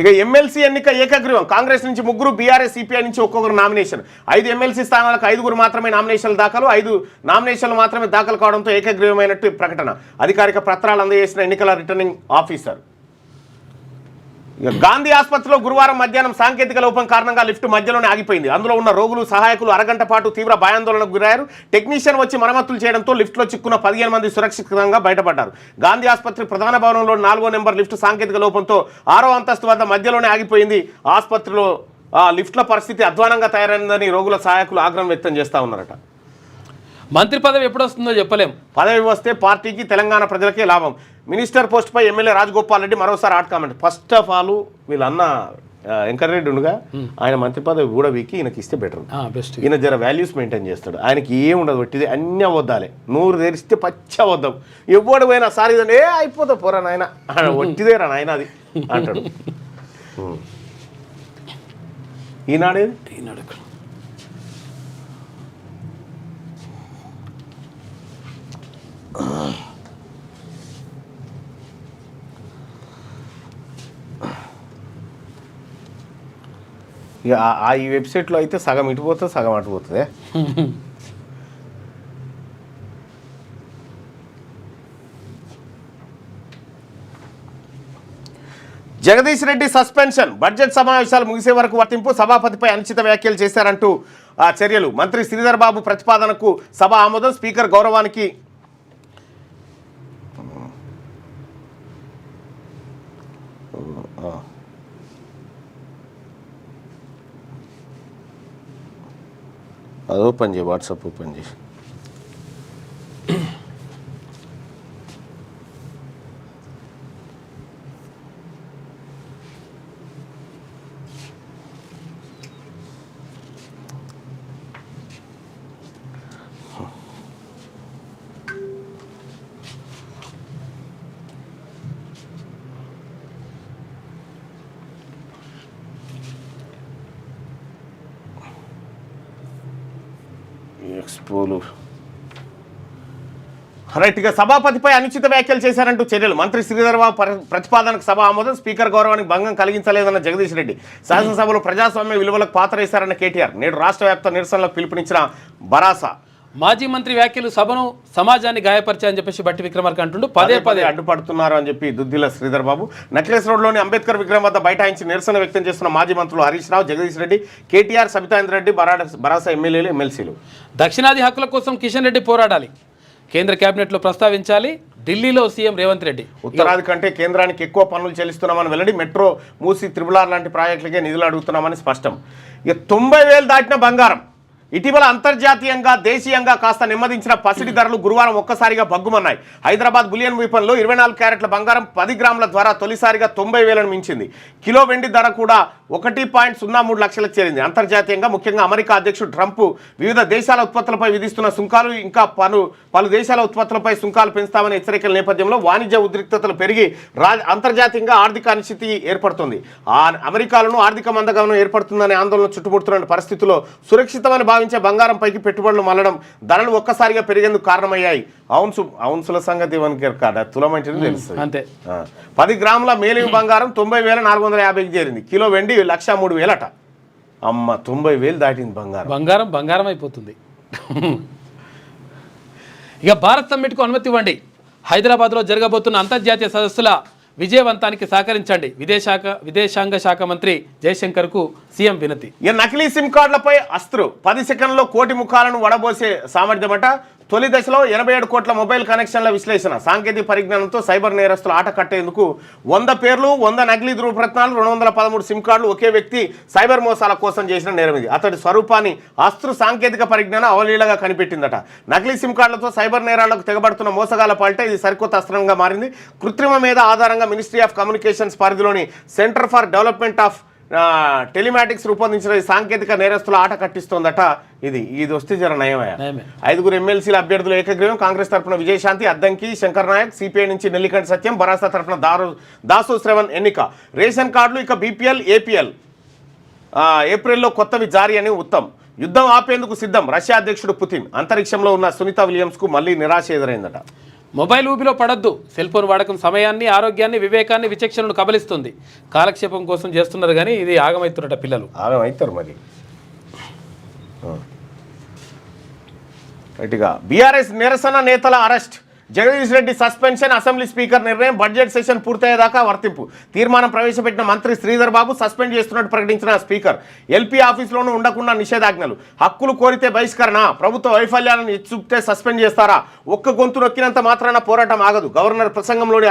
ఇక ఎమ్మెల్సీ ఎన్నిక ఏకగ్రీవం. కాంగ్రెస్ నుంచి 3, బీఆర్ఎస్, సిపిఐ నుంచి ఒక్కొక్కరు నామినేషన్. 5 ఎమ్మెల్సీ స్థానాలకు 5 మాత్రమే నామినేషన్లు దాఖలు. 5 నామినేషన్లు మాత్రమే దాఖలు కావడంతో ఏకగ్రీవమైనట్టు ప్రకటన. అధికారిక పత్రాలు అందజేసిన ఎన్నికల రిటర్నింగ్ ఆఫీసర్. ఇక గాంధీ ఆసుపత్రిలో గురువారం మధ్యాహ్నం సాంకేతిక లోపం కారణంగా లిఫ్ట్ మధ్యలోనే ఆగిపోయింది. అందులో ఉన్న రోగులు, సహాయకులు అరగంట పాటు తీవ్ర భయాందోళనకు గురయ్యారు. టెక్నీషియన్ వచ్చి మరమ్మతులు చేయడంతో లిఫ్ట్లో చిక్కున్న 15 మంది సురక్షితంగా బయటపడ్డారు. గాంధీ ఆసుపత్రి ప్రధాన భవనంలో 4వ నెంబర్ లిఫ్ట్ సాంకేతిక లోపంతో 6వ అంతస్తు వద్ద మధ్యలోనే ఆగిపోయింది. ఆసుపత్రిలో లిఫ్ట్ల పరిస్థితి అధ్వానంగా తయారైందని రోగుల సహాయకులు ఆగ్రహం వ్యక్తం చేస్తూ ఉన్నారట. మంత్రి పదవి ఎప్పుడు వస్తుందో చెప్పలేం. పదవి వస్తే పార్టీకి, తెలంగాణ ప్రజలకే లాభం. మినిస్టర్ పోస్ట్పై ఎమ్మెల్యే రాజగోపాల్ రెడ్డి మరోసారి hot comment. First of all వీళ్ళన్న వెంకటరెడ్డి ఉండగా ఆయన మంత్రి పదవి కూడా వీకి ఈయనకి ఇస్తే బెటర్. బెస్ట్. ఈయన జర వాల్యూస్ మెయింటైన్ చేస్తాడు. ఆయనకి ఏం ఉండదు, వట్టిది అన్నీ వద్దాలి. నూరు తెరిస్తే పచ్చ వద్దాం. ఎవడు పోయినా సార్ ఇదండి అయిపోతా పోరా నాయన, వట్టిదేరా నాయన అది అంటాడు. ఈనాడేది ఈనాడు ఇక ఈ వెబ్సైట్లో అయితే సగం ఇటుపోతుంది, సగం అటుపోతుంది. జగదీష్ రెడ్డి సస్పెన్షన్. బడ్జెట్ సమావేశాలు ముగిసే వరకు వర్తింపు. సభాపతిపై అనుచిత వ్యాఖ్యలు చేశారంటూ చర్యలు. మంత్రి శ్రీధర్ బాబు ప్రతిపాదనకు సభ ఆమోదం. స్పీకర్ గౌరవానికి అది ఓపెన్ చేయి, వాట్సాప్ ఓపెన్ చేసి. ఎక్స్పోలు రైట్గా సభాపతిపై అనుచిత వ్యాఖ్యలు చేశారంటూ చర్యలు. మంత్రి శ్రీధర్ బాబు ప్రతిపాదనకు సభ ఆమోదం. స్పీకర్ గౌరవానికి భంగం కలిగించలేదన్న జగదీష్ రెడ్డి. శాసనసభలో ప్రజాస్వామ్య విలువలకు పాత్ర వేశారన్న కేటీఆర్. నేడు రాష్ట్ర వ్యాప్త నిరసనలకు పిలుపునిచ్చిన భరాసా. మాజీ మంత్రి వ్యాఖ్యలు సభను, సమాజాన్ని గాయపరిచాయని చెప్పేసి బట్టి విక్రమార్క అంటుండు. పదే పదే అడ్డుపడుతున్నారు అని చెప్పి దుద్దిల శ్రీధర్ బాబు. నక్లెస్ రోడ్లోని అంబేద్కర్ విగ్రహం వద్ద బైఠాయించి నిరసన వ్యక్తం చేస్తున్న మాజీ మంత్రులు హరీష్ రావు, జగదీష్ రెడ్డి, కేటీఆర్, సబితాంద్ర రెడ్డి, భరాసా ఎమ్మెల్యేలు, ఎమ్మెల్సీలు. దక్షిణాది హక్కుల కోసం కిషన్ రెడ్డి పోరాడాలి. కేంద్ర కేబినెట్లో ప్రస్తావించాలి. ఢిల్లీలో సీఎం రేవంత్ రెడ్డి. ఉత్తరాది కంటే కేంద్రానికి ఎక్కువ పనులు చెల్లిస్తున్నామని వెల్లడి. మెట్రో, మూసి, త్రిబులార్ లాంటి ప్రాజెక్టులకే నిధులు అడుగుతున్నామని స్పష్టం. ఇక 90,000 దాటిన బంగారం. ఇటీవల అంతర్జాతీయంగా, దేశీయంగా కాస్త నెమ్మదించిన పసిడి ధరలు గురువారం ఒక్కసారిగా బగ్గుమన్నాయి. హైదరాబాద్ బులియన్ ద్వీపంలో 24 క్యారెట్ల బంగారం 10 గ్రాముల ద్వారా తొలిసారిగా 90,000ను మించింది. కిలో వెండి ధర కూడా 1.03 లక్షలకు చేరింది. అంతర్జాతీయంగా, ముఖ్యంగా అమెరికా అధ్యక్షుడు ట్రంప్ వివిధ దేశాల ఉత్పత్తులపై విధిస్తున్న సుంకాలు, ఇంకా పలు దేశాల ఉత్పత్తులపై సుంకాలు పెంచుతామనే హెచ్చరికల నేపథ్యంలో వాణిజ్య ఉద్రిక్తతలు పెరిగి అంతర్జాతీయంగా ఆర్థిక అనిశ్చితి ఏర్పడుతుంది. అమెరికాలోనూ ఆర్థిక మందగమనం ఏర్పడుతుందనే ఆందోళన చుట్టుముడుతున్న పరిస్థితుల్లో సురక్షితమని భావించే బంగారంపైకి పెట్టుబడులు మళ్లడం, ధరలు ఒక్కసారిగా పెరిగేందుకు కారణమయ్యాయి. ఔన్సుల సంగతి కాదు, తులమంటే తెలుస్తుంది. అంతే. 10 గ్రాముల మేలిమి బంగారం 90,450కి చేరింది. కిలో వెండి 103,000 అమ్మ, 90,000 దాటింది బంగారం. బంగారం అయిపోతుంది. ఇక భారత్ సమ్మిట్కు అనుమతి ఇవ్వండి. హైదరాబాద్లో జరగబోతున్న అంతర్జాతీయ సదస్సుల విజయవంతానికి సహకరించండి. విదేశాంగ శాఖ మంత్రి జయశంకర్కు సీఎం వినతి. ఇక నకిలీ సిమ్ కార్డులపై అస్త్రు 10 సెకండ్లలో కోటి ముఖాలను వడబోసే సామర్థ్యమట. తొలి దశలో 87 కోట్ల మొబైల్ కనెక్షన్ల విశ్లేషణ. సాంకేతిక పరిజ్ఞానంతో సైబర్ నేరస్తులు ఆట కట్టేందుకు 100 పేర్లు, 100 నకిలీ ధృవపత్రాలు, 213 సిమ్ కార్డులు ఒకే వ్యక్తి సైబర్ మోసాల కోసం చేసిన నేరం ఇది. అతడి స్వరూపాన్ని అస్త్రు సాంకేతిక పరిజ్ఞానం అవలీలగా కనిపెట్టిందట. నకిలీ సిమ్ కార్డులతో సైబర్ నేరాలకు తెగబడుతున్న మోసగాల పాలిట ఇది సరికొత్త అస్త్రంగా మారింది. కృత్రిమ మీద ఆధారంగా మినిస్ట్రీ ఆఫ్ కమ్యూనికేషన్స్ పరిధిలోని centre for development of telematics రూపొందించిన సాంకేతిక నేరస్తుల ఆట కట్టిస్తోందట. ఇది వస్తే జర నయమయ్యా. 5 ఎమ్మెల్సీల అభ్యర్థులు ఏకగ్రీవం. కాంగ్రెస్ తరఫున విజయశాంతి, అద్దంకి శంకర్ నాయక్, సిపిఐ నుంచి నెల్లికంటి సత్యం, బరాసా తరఫున దాసు శ్రవణ్ ఎన్నిక. రేషన్ కార్డులు ఇక బీపీఎల్, ఏపీఎల్ ఏప్రిల్లో కొత్తవి జారీ అని ఉత్తమ్. యుద్ధం ఆపేందుకు సిద్ధం రష్యా అధ్యక్షుడు పుతిన్. అంతరిక్షంలో ఉన్న సునీత విలియమ్స్కు మళ్ళీ నిరాశ ఎదురైందట. మొబైల్ ఊబిలో పడద్దు. సెల్ ఫోన్ వాడకం సమయాన్ని, ఆరోగ్యాన్ని, వివేకాన్ని, విచక్షణను కబలిస్తుంది. కాలక్షేపం కోసం చేస్తున్నారు కానీ ఇది ఆగమవుతున్నట పిల్లలు. ఆగమవుతారు మరి. రైట్గా బీఆర్ఎస్ నిరసన నేతల arrest. Jagadish Reddy suspension. Assembly speaker నిర్ణయం. బడ్జెట్ సెషన్ పూర్తయ్యేదాకా వర్తింపు. తీర్మానం ప్రవేశపెట్టిన మంత్రి శ్రీధర్ బాబు సస్పెండ్ చేస్తున్నట్టు ప్రకటించిన స్పీకర్. ఎల్పీ ఆఫీసులోనూ ఉండకుండా నిషేధాజ్ఞలు. హక్కులు కోరితే బహిష్కరణ. ప్రభుత్వ వైఫల్యాలను చూపితే సస్పెండ్ చేస్తారా? ఒక్క గొంతు నొక్కినంత మాత్రాన పోరాటం ఆగదు. గవర్నర్ ప్రసంగంలోని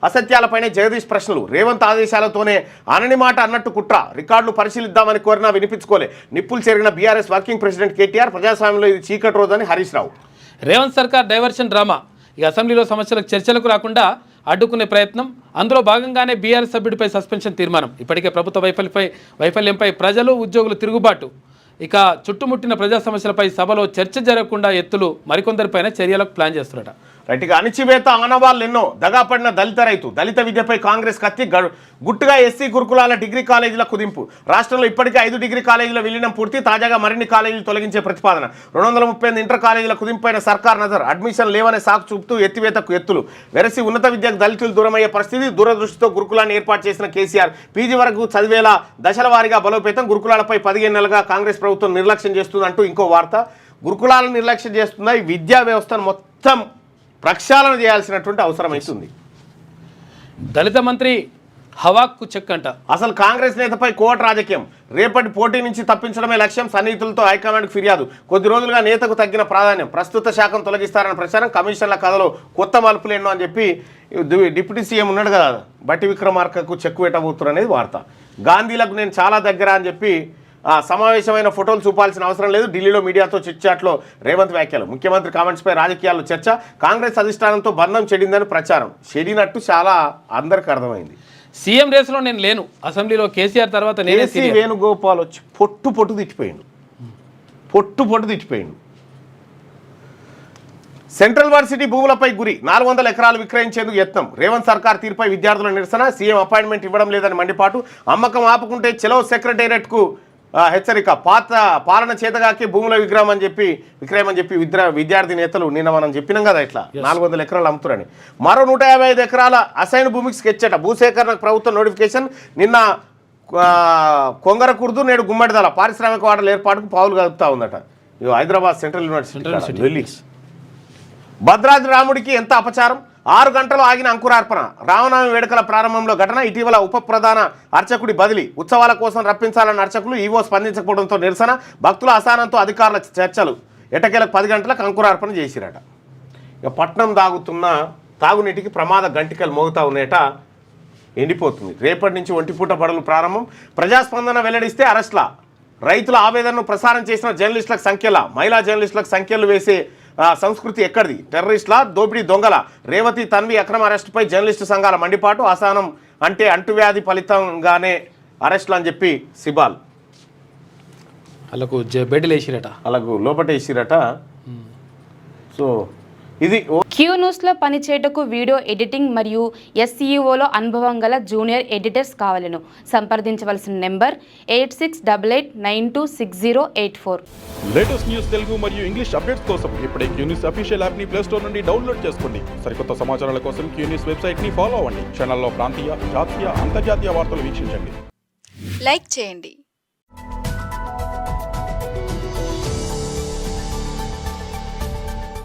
అసత్యాలపైనే జగదీష్ ప్రశ్నలు. రేవంత్ ఆదేశాలతోనే అనని మాట అన్నట్టు కుట్ర. రికార్డులు పరిశీలిద్దామని కోరినా వినిపించుకోలే. నిప్పులు చెరిగిన బీఆర్ఎస్ వర్కింగ్ ప్రెసిడెంట్ కేటీఆర్. ప్రజాస్వామ్యంలో ఇది చీకటి రోజని హరీష్ రావు. రేవంత్ సర్కార్ డైవర్షన్ డ్రామా. ఇక అసెంబ్లీలో సమస్యలకు చర్చలకు రాకుండా అడ్డుకునే ప్రయత్నం. అందులో భాగంగానే బీఆర్ఎస్ సభ్యుడిపై సస్పెన్షన్ తీర్మానం. ఇప్పటికే ప్రభుత్వ వైఫల్యంపై ప్రజలు, ఉద్యోగులు తిరుగుబాటు. ఇక చుట్టుముట్టిన ప్రజా సమస్యలపై సభలో చర్చ జరగకుండా ఎత్తులు. మరికొందరిపైన చర్యలకు ప్లాన్ చేస్తున్నారట. రైట్గా అణిచివేత ఆనవాళ్ళు ఎన్నో. దగాపడిన దళిత రైతు. దళిత విద్యపై కాంగ్రెస్ కత్తి. గుట్టుగా ఎస్సీ గురుకులాల డిగ్రీ కాలేజీల కుదింపు. రాష్ట్రంలో ఇప్పటికే 5 డిగ్రీ కాలేజీల విలీనం పూర్తి. తాజాగా మరిన్ని కాలేజీలు తొలగించే ప్రతిపాదన. 238 ఇంటర్ కాలేజీల కుదింపైన సర్కార్ నజర్. అడ్మిషన్ లేవనే సాకు చూపుతూ ఎత్తివేతకు ఎత్తులు. వెరసి ఉన్నత విద్యకు దళితులు దూరమయ్యే పరిస్థితి. దూరదృష్టితో గురుకులాన్ని ఏర్పాటు చేసిన కేసీఆర్. పీజీ వరకు చదివేలా దశల వారీగా బలోపేతం. గురుకులాలపై 15 నెలలుగా కాంగ్రెస్ ప్రభుత్వం నిర్లక్ష్యం చేస్తుందంటూ ఇంకో వార్త. గురుకులాలను నిర్లక్ష్యం చేస్తుందా? ఈ విద్యా వ్యవస్థను మొత్తం ప్రక్షాళన చేయాల్సినటువంటి అవసరం అవుతుంది. దళిత మంత్రి హవాకు చెక్ అంట. అసలు కాంగ్రెస్ నేతపై కోర్టు రాజకీయం. రేపటి పోటీ నుంచి తప్పించడమే లక్ష్యం. సన్నిహితులతో హైకమాండ్కు ఫిర్యాదు. కొద్ది రోజులుగా నేతకు తగ్గిన ప్రాధాన్యం. ప్రస్తుత శాఖను తొలగిస్తారన్న ప్రచారం. కమిషన్ల కథలో కొత్త మలుపులు ఎన్నో అని చెప్పి డిప్యూటీ సీఎం ఉన్నాడు కదా, బట్టి విక్రమార్కకు చెక్ పెట్టబోతున్నారు అనేది వార్త. గాంధీలకు నేను చాలా దగ్గర అని చెప్పి సమావేశమైన ఫోటోలు చూపాల్సిన అవసరం లేదు. ఢిల్లీలో మీడియాతో చిట్చాట్లో రేవంత్ వ్యాఖ్యలు. ముఖ్యమంత్రి కామెంట్స్పై రాజకీయాల్లో చర్చ. కాంగ్రెస్ అధిష్టానంతో బంధం చెడిందని ప్రచారం. చెడినట్టు చాలా అందరికి అర్థమైంది. సీఎం రేసులో నేను లేను. అసెంబ్లీలో కేసీఆర్ తర్వాత నేనే వేణుగోపాల్ వచ్చి పొట్టు తిట్టిపోయిండు. సెంట్రల్ వర్సిటీ భూములపై గురి. 400 ఎకరాలు విక్రయించేందుకు యత్నం. రేవంత్ సర్కార్ తీరుపై విద్యార్థుల నిరసన. సీఎం అపాయింట్మెంట్ ఇవ్వడం లేదని మండిపాటు. అమ్మకం ఆపుకుంటే చెలో సెక్రటేరియట్కు హెచ్చరిక. పాలన చేతగాకి భూముల విక్రయం అని చెప్పి విద్యార్థి నేతలు నిన్న మనం చెప్పినాం కదా ఇట్లా 400 ఎకరాలు అమ్ముతారని. మరో 155 ఎకరాల అసైన్ భూమికి స్కెచ్చట. భూసేకరణకు ప్రభుత్వం నోటిఫికేషన్. నిన్న కొంగరకుర్దు, నేడు గుమ్మడిదల పారిశ్రామిక వాడల ఏర్పాటుకు పావులు కలుపుతా ఉందట. Hyderabad central university Delhi. భద్రాద్రి రాముడికి ఎంత అపచారం. 6 గంటలు ఆగిన అంకురార్పణ. రామనవమి వేడుకల ప్రారంభంలో ఘటన. ఇటీవల ఉప ప్రధాన అర్చకుడి బదిలీ. ఉత్సవాల కోసం రప్పించాలన్న అర్చకులు ఈవో స్పందించకపోవడంతో నిరసన. భక్తుల అసహనంతో అధికారుల చర్చలు. ఎటకేలకు 10 గంటలకు అంకురార్పణ చేసిరట. ఇక పట్నం తాగునీటికి ప్రమాద గంటికలు మోగుతా ఉన్నాయట. ఎండిపోతుంది. రేపటి నుంచి ఒంటిపూట బడులు ప్రారంభం. ప్రజాస్పందన వెల్లడిస్తే అరెస్ట్ల. రైతుల ఆవేదనను ప్రసారం చేసిన జర్నలిస్టులకు సంఖ్యల. మహిళా జర్నలిస్టులకు సంఖ్యలు వేసే సంస్కృతి ఎక్కడిది? టెర్రరిస్టుల, దోపిడీ దొంగల. రేవతి తన్వి అక్రమ అరెస్టుపై జర్నలిస్టు సంఘాల మండిపాటు. అసహనం అంటే అంటువ్యాధి ఫలితంగానే అరెస్టులు అని చెప్పి సిబాల్. వాళ్ళకు బెడ్లు వేసిరట, వాళ్ళకు లోపటేసిరట. సో ఇది క్యూ న్యూస్లో పనిచేయటకు వీడియో ఎడిటింగ్ మరియు SEOలో అనుభవం గల జూనియర్ ఎడిటర్స్ కావాలను. సంప్రదించవలసిన నెంబర్ 8688926084. లేటెస్ట్ న్యూస్ తెలుగు మరియు ఇంగ్లీష్ అప్డేట్స్ కోసం ఇప్పుడే క్యూ న్యూస్ అఫీషియల్ యాప్ని ప్లే స్టోర్ నుండి డౌన్లోడ్ చేసుకోండి. సరికొత్త సమాచారాల కోసం క్యూ న్యూస్ వెబ్సైట్ని ఫాలో అవ్వండి. ఛానల్లో ప్రాంతీయ, జాతీయ, అంతర్జాతీయ వార్తలు వీక్షించండి. లైక్ చేయండి.